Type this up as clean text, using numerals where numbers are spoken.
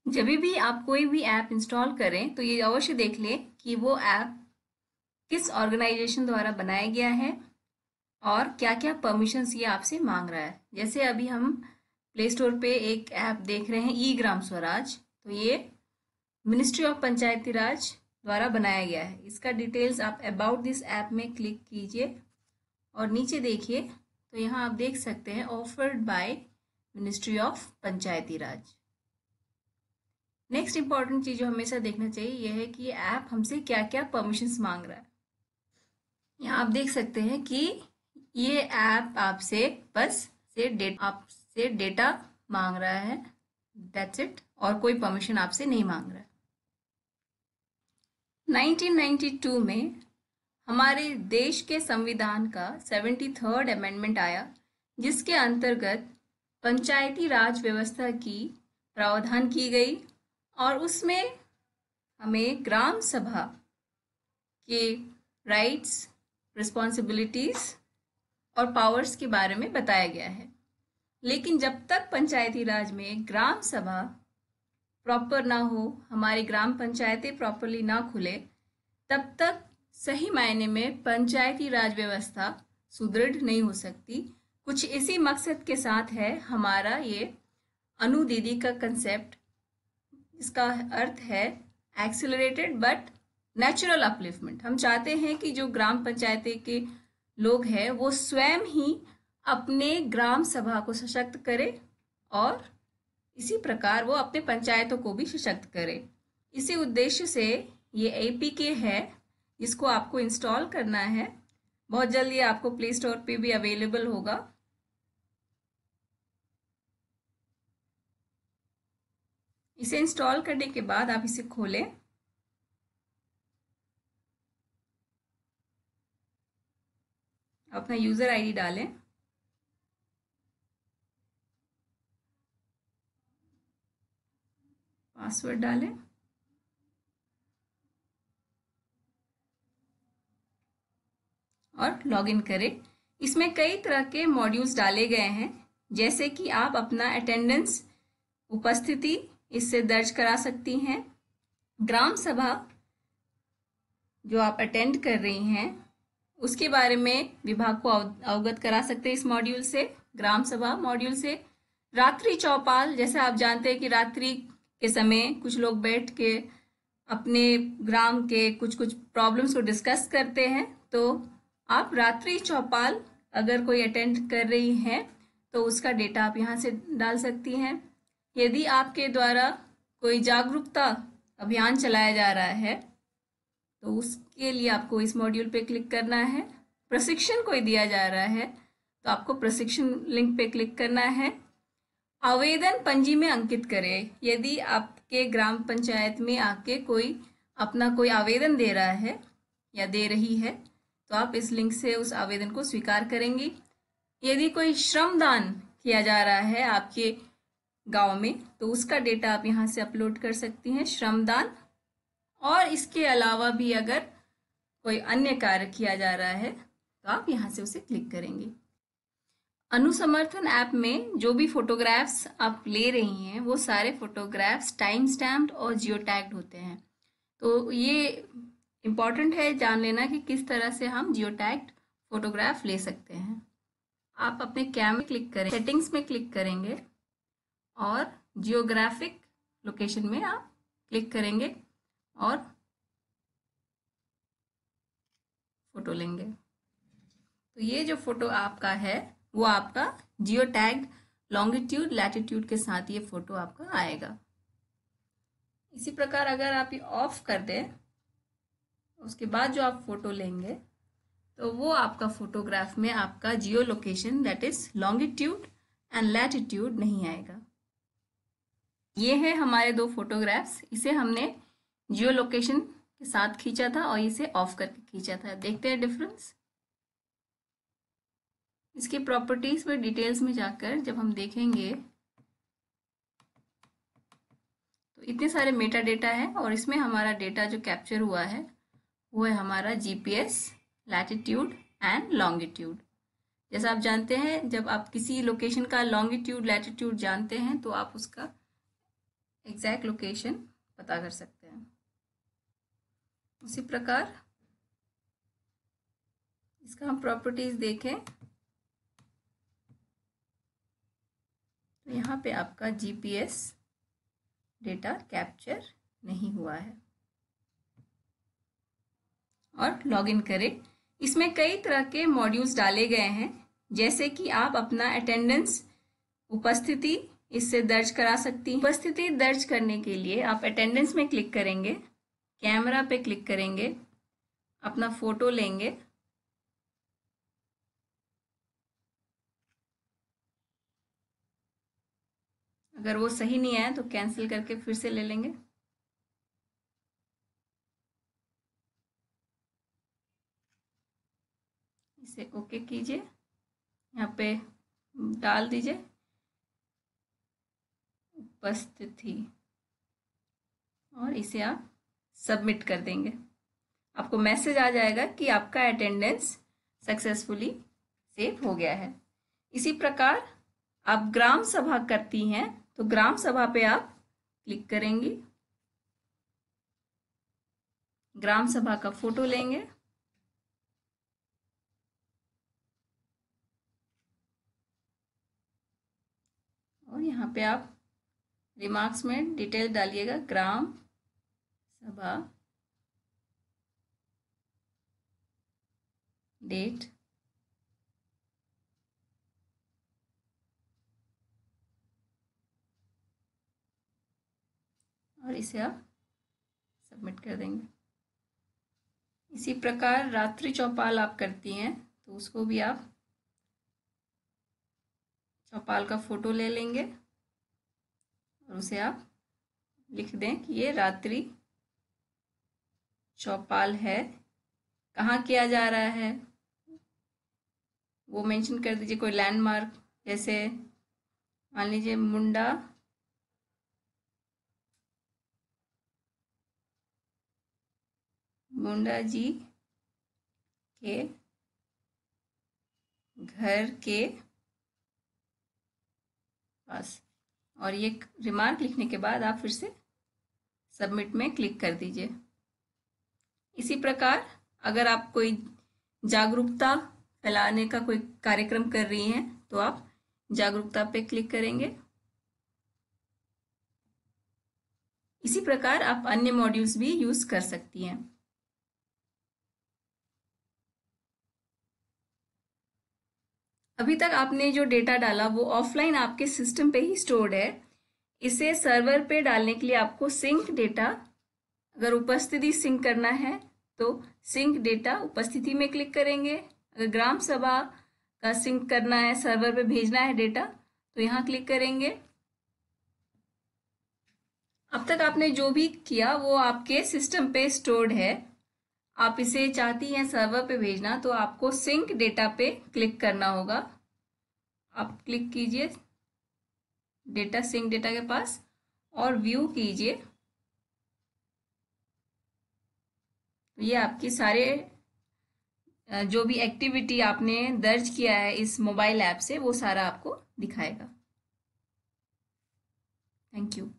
जब भी आप कोई भी ऐप इंस्टॉल करें तो ये अवश्य देख लें कि वो ऐप किस ऑर्गेनाइजेशन द्वारा बनाया गया है और क्या क्या परमिशंस ये आपसे मांग रहा है। जैसे अभी हम प्ले स्टोर पे एक ऐप देख रहे हैं ई ग्राम स्वराज, तो ये मिनिस्ट्री ऑफ पंचायती राज द्वारा बनाया गया है। इसका डिटेल्स आप अबाउट दिस ऐप में क्लिक कीजिए और नीचे देखिए तो यहाँ आप देख सकते हैं offered by ministry of Panchayati Raj. Next important चीज जो हमेशा देखना चाहिए यह है कि ये ऐप हमसे क्या क्या परमिशंस मांग रहा है। यहाँ आप देख सकते हैं कि ये ऐप आपसे बस आपसे डेटा मांग रहा है, दैट्स इट, और कोई परमिशन आपसे नहीं मांग रहा है। 1992 में हमारे देश के संविधान का 73rd अमेंडमेंट आया, जिसके अंतर्गत पंचायती राज व्यवस्था की प्रावधान की गई और उसमें हमें ग्राम सभा के राइट्स, रिस्पॉन्सिबिलिटीज और पावर्स के बारे में बताया गया है। लेकिन जब तक पंचायती राज में ग्राम सभा प्रॉपर ना हो, हमारी ग्राम पंचायतें प्रॉपरली ना खुले, तब तक सही मायने में पंचायती राज व्यवस्था सुदृढ़ नहीं हो सकती। कुछ इसी मकसद के साथ है हमारा ये अनु दीदी का कंसेप्ट। इसका अर्थ है एक्सेलरेटेड बट नेचुरल अपलिफ्टमेंट। हम चाहते हैं कि जो ग्राम पंचायतें के लोग हैं वो स्वयं ही अपने ग्राम सभा को सशक्त करे और इसी प्रकार वो अपने पंचायतों को भी सशक्त करे। इसी उद्देश्य से ये एपीके है जिसको आपको इंस्टॉल करना है। बहुत जल्द ये आपको प्ले स्टोर पे भी अवेलेबल होगा। इसे इंस्टॉल करने के बाद आप इसे खोलें। अपना यूजर आईडी डालें, पासवर्ड डालें और लॉगिन करें। इसमें कई तरह के मॉड्यूल्स डाले गए हैं, जैसे कि आप अपना अटेंडेंस, उपस्थिति इससे दर्ज करा सकती हैं। ग्राम सभा जो आप अटेंड कर रही हैं उसके बारे में विभाग को अवगत करा सकते हैं इस मॉड्यूल से, ग्राम सभा मॉड्यूल से। रात्रि चौपाल, जैसे आप जानते हैं कि रात्रि के समय कुछ लोग बैठ के अपने ग्राम के कुछ कुछ प्रॉब्लम्स को डिस्कस करते हैं, तो आप रात्रि चौपाल अगर कोई अटेंड कर रही हैं तो उसका डेटा आप यहाँ से डाल सकती हैं। यदि आपके द्वारा कोई जागरूकता अभियान चलाया जा रहा है तो उसके लिए आपको इस मॉड्यूल पे क्लिक करना है। प्रशिक्षण कोई दिया जा रहा है तो आपको प्रशिक्षण लिंक पे क्लिक करना है। आवेदन पंजी में अंकित करें। यदि आपके ग्राम पंचायत में आके कोई अपना कोई आवेदन दे रहा है या दे रही है तो आप इस लिंक से उस आवेदन को स्वीकार करेंगी। यदि कोई श्रमदान किया जा रहा है आपके गांव में तो उसका डेटा आप यहाँ से अपलोड कर सकती हैं, श्रमदान। और इसके अलावा भी अगर कोई अन्य कार्य किया जा रहा है तो आप यहाँ से उसे क्लिक करेंगे। अनुसमर्थन ऐप में जो भी फोटोग्राफ्स आप ले रही हैं वो सारे फोटोग्राफ्स टाइम स्टैम्प्ड और जियो टैग्ड होते हैं। तो ये इम्पॉर्टेंट है जान लेना कि किस तरह से हम जियो टैग्ड फोटोग्राफ ले सकते हैं। आप अपने कैमरे क्लिक करें, सेटिंग्स में क्लिक करेंगे और जियोग्राफिक लोकेशन में आप क्लिक करेंगे और फोटो लेंगे। तो ये जो फोटो आपका है वो आपका जियो टैग लॉन्गिट्यूड लैटिट्यूड के साथ ये फोटो आपका आएगा। इसी प्रकार अगर आप ये ऑफ कर दें उसके बाद जो आप फोटो लेंगे तो वो आपका फोटोग्राफ में आपका जियो location that is longitude and latitude नहीं आएगा। ये है हमारे दो फोटोग्राफ्स। इसे हमने जियो लोकेशन के साथ खींचा था और इसे ऑफ करके खींचा था। देखते हैं डिफरेंस। इसकी प्रॉपर्टीज में डिटेल्स में जाकर जब हम देखेंगे तो इतने सारे मेटा डेटा है और इसमें हमारा डेटा जो कैप्चर हुआ है वो है हमारा जीपीएस, लैटिट्यूड एंड लॉन्गिट्यूड। जैसा आप जानते हैं जब आप किसी लोकेशन का लॉन्गिट्यूड लैटिट्यूड जानते हैं तो आप उसका एग्जैक्ट लोकेशन पता कर सकते हैं। उसी प्रकार इसका हम प्रॉपर्टीज देखें तो यहाँ पे आपका जीपीएस डेटा कैप्चर नहीं हुआ है। और लॉगिन करें। इसमें कई तरह के मॉड्यूल्स डाले गए हैं, जैसे कि आप अपना अटेंडेंस उपस्थिति इससे दर्ज करा सकती हैं। उपस्थिति दर्ज करने के लिए आप अटेंडेंस में क्लिक करेंगे, कैमरा पे क्लिक करेंगे, अपना फोटो लेंगे, अगर वो सही नहीं आया तो कैंसिल करके फिर से ले लेंगे। इसे ओके कीजिए, यहाँ पे डाल दीजिए उपस्थिति और इसे आप सबमिट कर देंगे। आपको मैसेज आ जाएगा कि आपका अटेंडेंस सक्सेसफुली सेव हो गया है। इसी प्रकार आप ग्राम सभा करती हैं तो ग्राम सभा पे आप क्लिक करेंगी, ग्राम सभा का फोटो लेंगे, और यहाँ पे आप रिमार्क्स में डिटेल डालिएगा ग्राम सभा डेट और इसे आप सबमिट कर देंगे। इसी प्रकार रात्रि चौपाल आप करती हैं तो उसको भी आप चौपाल का फोटो ले लेंगे और उसे आप लिख दें कि ये रात्रि चौपाल है, कहाँ किया जा रहा है वो मेंशन कर दीजिए। कोई लैंडमार्क, जैसे मान लीजिए मुंडा जी के घर के पास, और ये रिमार्क लिखने के बाद आप फिर से सबमिट में क्लिक कर दीजिए। इसी प्रकार अगर आप कोई जागरूकता फैलाने का कोई कार्यक्रम कर रही हैं तो आप जागरूकता पे क्लिक करेंगे। इसी प्रकार आप अन्य मॉड्यूल्स भी यूज कर सकती हैं। अभी तक आपने जो डेटा डाला वो ऑफलाइन आपके सिस्टम पे ही स्टोर्ड है। इसे सर्वर पे डालने के लिए आपको सिंक डेटा, अगर उपस्थिति सिंक करना है तो सिंक डेटा उपस्थिति में क्लिक करेंगे। अगर ग्राम सभा का सिंक करना है, सर्वर पे भेजना है डेटा, तो यहाँ क्लिक करेंगे। अब तक आपने जो भी किया वो आपके सिस्टम पे स्टोर्ड है। आप इसे चाहती हैं सर्वर पे भेजना तो आपको सिंक डेटा पे क्लिक करना होगा। आप क्लिक कीजिए डेटा, सिंक डेटा के पास, और व्यू कीजिए। ये आपकी सारे जो भी एक्टिविटी आपने दर्ज किया है इस मोबाइल ऐप से वो सारा आपको दिखाएगा। Thank you.